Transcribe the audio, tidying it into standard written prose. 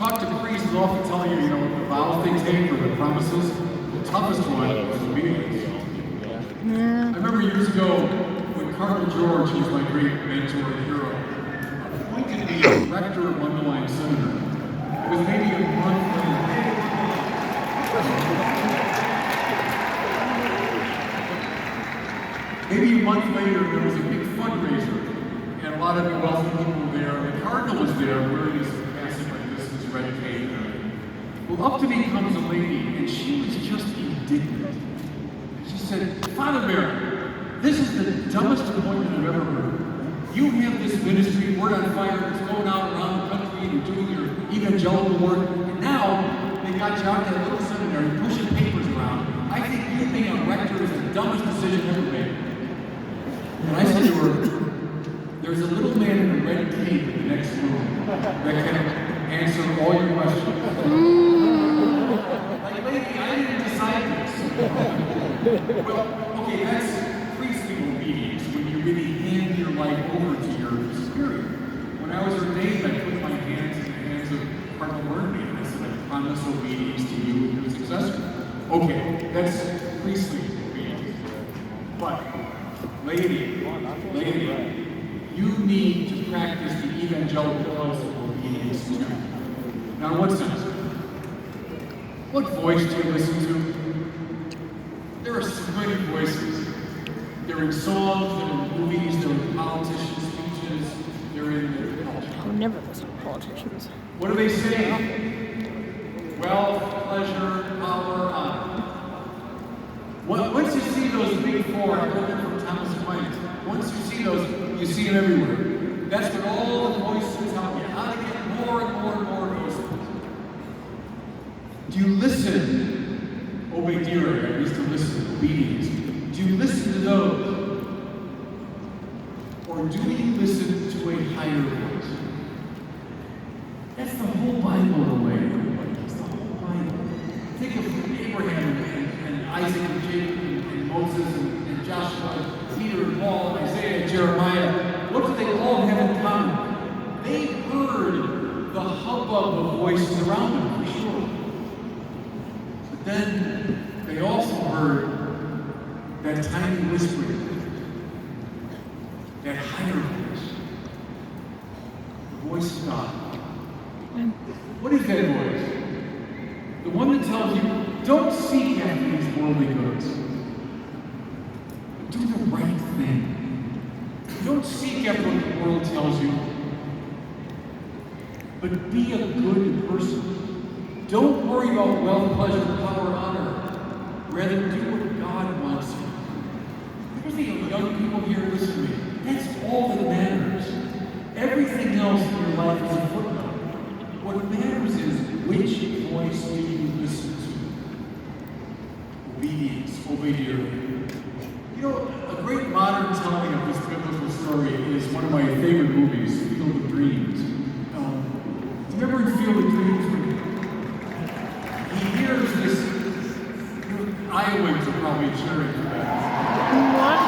talk to priests, they'll often tell you, the vows they take or the promises. The toughest one is obedience. Yeah. I remember years ago when Cardinal George, who's my great mentor and hero, appointed me as rector of Mundelein Seminary. It was maybe a month later. Maybe a month later, there was a big fundraiser, and a lot of the wealthy people were there. The Cardinal was there wearing his cassock like this red cape. Well, up to me comes a lady, and she was just indignant. She said, Father Baron, this is the dumbest appointment I've ever heard. You have this ministry, Word on Fire, it's going out around the country, and you're doing your evangelical work, and now they got you out in that little seminary pushing papers around. I think you being a rector is the dumbest decision ever made. And I said to her, there's a little man in a red cape in the next room that can answer all your questions. Like, lady, I didn't decide this. Well, okay, that's priestly obedience, when you really hand your life over to your superior. When I was ordained, I put my hands in the hands of Cardinal Burnby, and I said, I promise obedience to you and your successor. Okay, that's priestly obedience. But, lady, you need to practice the evangelical counsel of obedience too. Now, in what sense? What voice do you listen to? There are so many voices. They're in songs, they're in movies, they're in politicians' speeches, they're in the culture. I would never listen to politicians. What do they say? Wealth, pleasure, power, honor. Once you see those big four, I learned them from Thomas Aquinas. Once you see those, you see them everywhere. That's what all the voices tell you, how to get more and more and more of those things. Do you listen? Obedire, I used to listen, obedience. Do you listen to those? Or do you listen to a higher voice? That's the whole Bible in a way, everybody. It's the whole Bible. Think of Abraham and Isaac and Jacob and Moses and Joshua, Peter and Paul, Isaiah and Jeremiah. What do they all have in common? They heard the hubbub of voices around them, for sure. But then they also heard that tiny whispering, that higher voice, the voice of God. What is that voice? The one that tells you, don't seek after these worldly goods. Do the right thing. Don't seek after what the world tells you. But be a good person. Don't worry about wealth, pleasure, power, honor. Rather, do what God wants you. There's the young people here, listen to me. That's all that matters. Everything else in your life is a footnote. What matters is which voice do you listen to? Obedience, obedire. A great modern telling of this biblical story is one of my favorite movies, Field of Dreams. Do you remember in Field of Dreams when he hears this? Iowans are probably cheering for that. What?